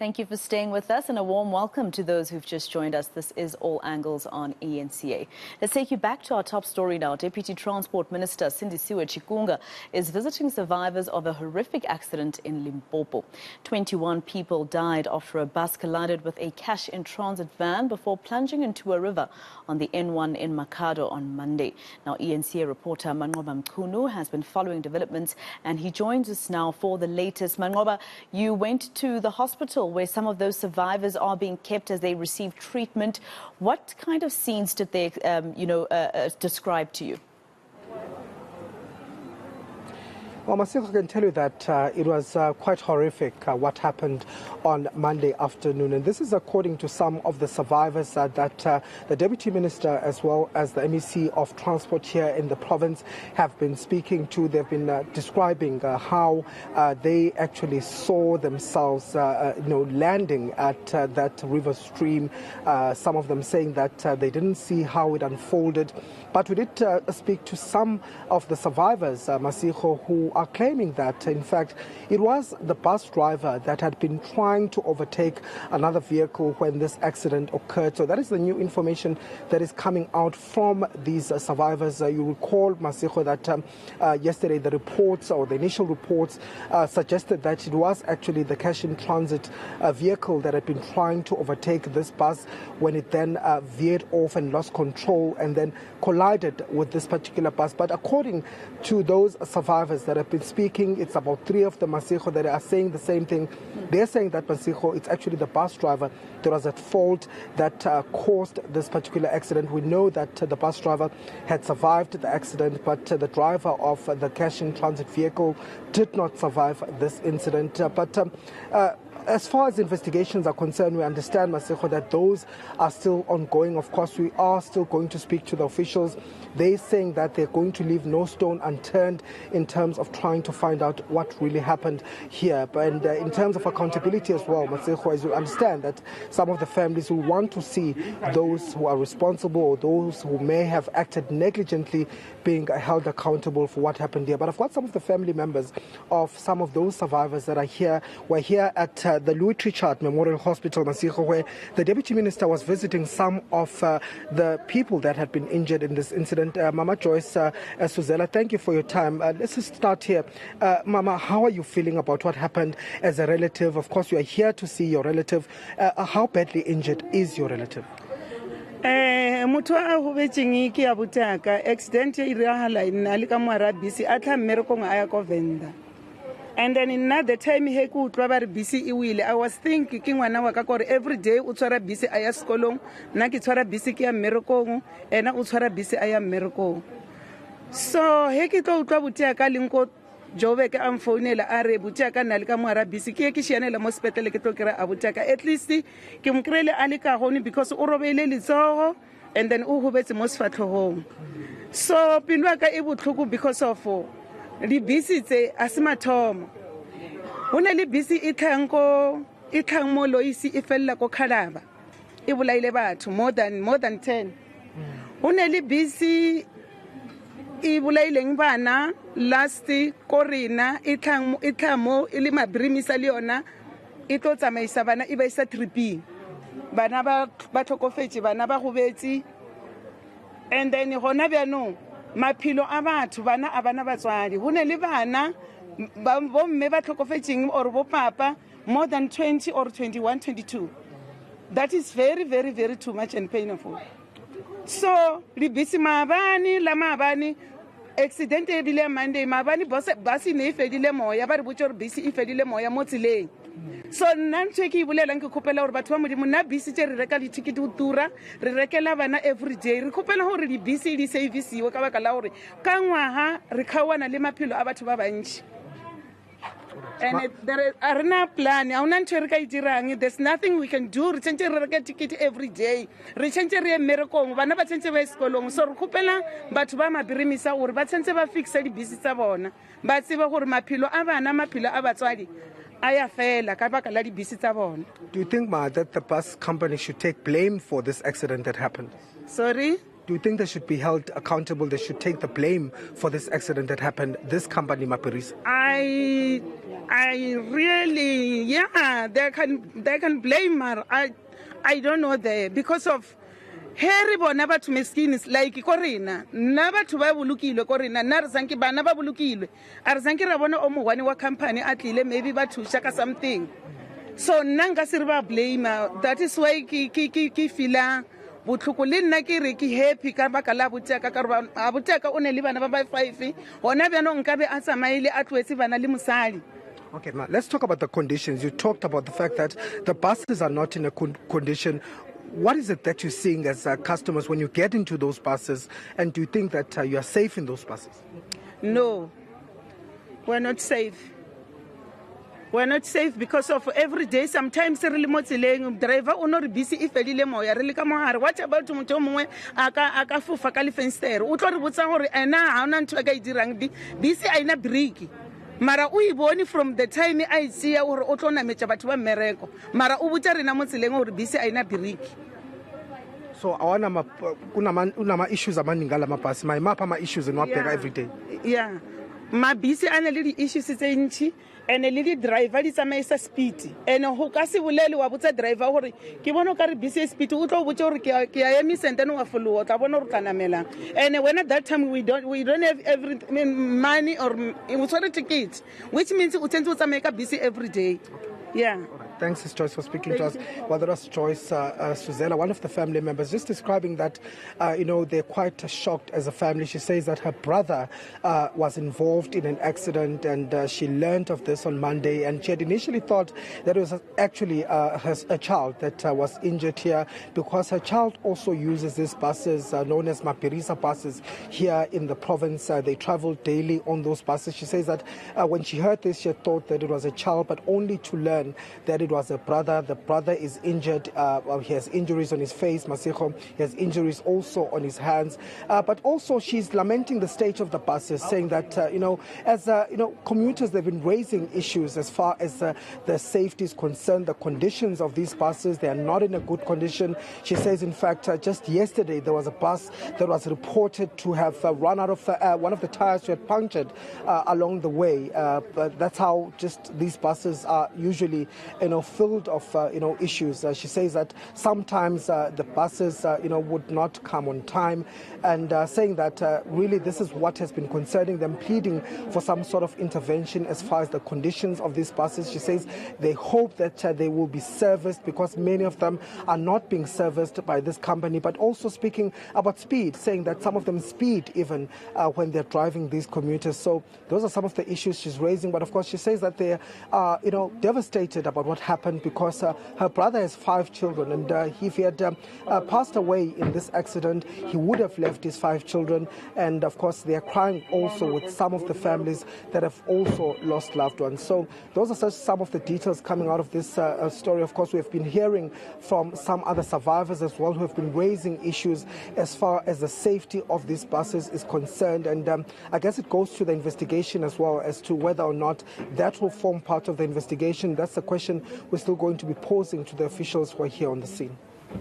Thank you for staying with us, and a warm welcome to those who've just joined us. This is All Angles on eNCA. Let's take you back to our top story now. Deputy Transport Minister Sindisiwe Chikunga is visiting survivors of a horrific accident in Limpopo. 21 people died after a bus collided with a cash-in-transit van before plunging into a river on the N1 in Makhado on Monday. Now, eNCA reporter Manqoba Mchunu has been following developments, and he joins us now for the latest. Manqoba, you went to the hospital where some of those survivors are being kept as they receive treatment. What kind of scenes did they, describe to you? Well, Masiko, I can tell you that it was quite horrific what happened on Monday afternoon. And this is according to some of the survivors that the Deputy Minister as well as the MEC of Transport here in the province have been speaking to. They've been describing how they actually saw themselves landing at that river stream. Some of them saying that they didn't see how it unfolded. But we did speak to some of the survivors, Masiko, who are claiming that, in fact, it was the bus driver that had been trying to overtake another vehicle when this accident occurred. So that is the new information that is coming out from these survivors. You recall, Masiko, that yesterday the reports or the initial reports suggested that it was actually the cash-in-transit vehicle that had been trying to overtake this bus when it then veered off and lost control and then collided with this particular bus. But according to those survivors that have been speaking, it's about 3 of them, Masiko, that are saying the same thing. They're saying that, Masiko, it's actually the bus driver that was at fault that caused this particular accident. We know that the bus driver had survived the accident, but the driver of the cash-in-transit vehicle did not survive this incident. As far as investigations are concerned, we understand, Masiko, that those are still ongoing. Of course, we are still going to speak to the officials. They're saying that they're going to leave no stone unturned in terms of trying to find out what really happened here. And in terms of accountability as well, Masiko, as you understand, that some of the families will want to see those who are responsible or those who may have acted negligently being held accountable for what happened here. But I've got some of the family members of some of those survivors that are here. We're here at the Louis Trichardt Memorial Hospital, Masiko, where the Deputy Minister was visiting some of the people that had been injured in this incident. Mama Joyce Suzela, thank you for your time. Let's just start here. Mama, how are you feeling about what happened as a relative? Of course, you are here to see your relative. How badly injured is your relative? Motho a hobetseng ke ya botaka accident e irahala ina le ka moara bisi a tla mmerekong a ya ko Venda. And then in the time he ku utlwa ba re bisi e wile, I was thinking ke ngwana wa ka gore every day o tshwara bisi a ya sekolong, nna ke tshwara bisi ke ya mmerekong, ena o tshwara bisi a ya mmerekong. So he ke tlo utlwa botaka lenko Jobe ke am founela a re botaka nna le ka moara bisi ke shianela mo sepetlele ke tlo kry a botaka, at least ke mo krele a le ka gone because o robele letsogo and then o hobetse mo sefatlhogong. So pelo ka e botlhoko because of di bisi tse a se mathomo. Ho ne le bisi e tlhang mo Loisi e fella ko Khalaba e bolaile batho more than 10. Ho ne le bisi e bolaileng bana last ko rena e tlhang mo e le mabrimisa le yona e tlo tsamaisa bana e ba isa tripping. Bana ba tlhokofetse, bana ba gobetse, and then gona bjano maphilo a batho bana a bana batswadi. Ho ne le bana ba bomme ba tlhokofetseng or bo papa more than 20 or 21, 22. That is very, very, very too much and painful. So li bisi maabani la maabani accident e dile Monday maabani basi ne fedile moya ba re botse re bisi e fedile moya mo tseleng. So nna ntse ke ibolela nke khopela hore batho ba modimo nna bisi tse re reka ditikete o tura re rekela bana every day re khopela hore di bisi di serviceiwe ka baka la hore ka ngwaga re khawana le maphelo a batho ba bantsi. And there are no plan. There's nothing we can do. We change the ticket every day. We change the miracle. We never change the school. So we kupela batu ba mabirimisa or ba change ba fix the business abona. But se ba hore maphilo a bana maphilo a batswadi aya fela ka baka la di business abona. Do you think, Ma, that the bus company should take blame for this accident that happened? Sorry? Do you think they should be held accountable? They should take the blame for this accident that happened, this company, Mapiris? I really, yeah, they can blame her. I don't know there because of Harry bona batho meskins like korina na batho ba bolukilwe korina na re sanke bana ba bolukilwe a re sanke ra bona o mogwane wa company a tlile maybe ba thusha ka something so nna nka se re ba blame. That is why ke fila botlhoko le nna ke re ke happy ka baka la boteka ka re boteka o ne le bana ba 5 hona bjano nka be a tsamaile a tlwetse bana le mosadi. Okay, now let's talk about the conditions. You talked about the fact that the buses are not in a condition. What is it that you're seeing as customers when you get into those buses, and do you think that you are safe in those buses? No, we're not safe. We're not safe because of every day. Sometimes really motileng driver o no re busy if edile moya re le ka mohare. What about motho mongwe aka fufa ka le fenster o tlo re botsa gore ena ha ona ntho ka e dirang busy a ina break. Mara o ibone from the time I see gore o tlo nametsa batho ba mmereko mara o botsa rena motileng gore busy a ina break. So awana unama issues amaningi ala mabhasi mayimapha ama issues enwabheka every day. Yeah, mabisi ane le di issues tse ntshi ene le di driver di tsamaisa speed ene ho ka se bolele wa botsa driver gore ke bona ka re busy speed o tlo botsa gore ke ya emisa ntene wa follow o tla bona re kanamela ene when at that time we don't have every money or we sorry ticket which means o tsentse o tsamaye ka busy every day. Yeah. Thanks, Ms. Joyce, for speaking to us. Well, there was Joyce Suzela, one of the family members, just describing that, they're quite shocked as a family. She says that her brother was involved in an accident and she learned of this on Monday. And she had initially thought that it was actually a child that was injured here because her child also uses these buses known as Mapirisa buses here in the province. They travel daily on those buses. She says that when she heard this, she had thought that it was a child, but only to learn that it was a brother. The brother is injured. He has injuries on his face, Masiho. He has injuries also on his hands. But also she's lamenting the state of the buses, saying that, as commuters, they've been raising issues as far as the safety is concerned, the conditions of these buses, they are not in a good condition. She says, in fact, just yesterday there was a bus that was reported to have run out of one of the tires had punctured along the way. But that's how just these buses are usually filled of issues. She says that sometimes the buses would not come on time, and saying that really this is what has been concerning them, pleading for some sort of intervention as far as the conditions of these buses. She says they hope that they will be serviced because many of them are not being serviced by this company, but also speaking about speed, saying that some of them speed even when they're driving these commuters. So those are some of the issues she's raising, but of course she says that they are devastated about what happened because her brother has 5 children, and if he had passed away in this accident, he would have left his 5 children. And of course they are crying also with some of the families that have also lost loved ones. So those are some of the details coming out of this story. Of course, we have been hearing from some other survivors as well who have been raising issues as far as the safety of these buses is concerned, and I guess it goes to the investigation as well as to whether or not that will form part of the investigation. That's the question we're still going to be posing to the officials who are here on the scene.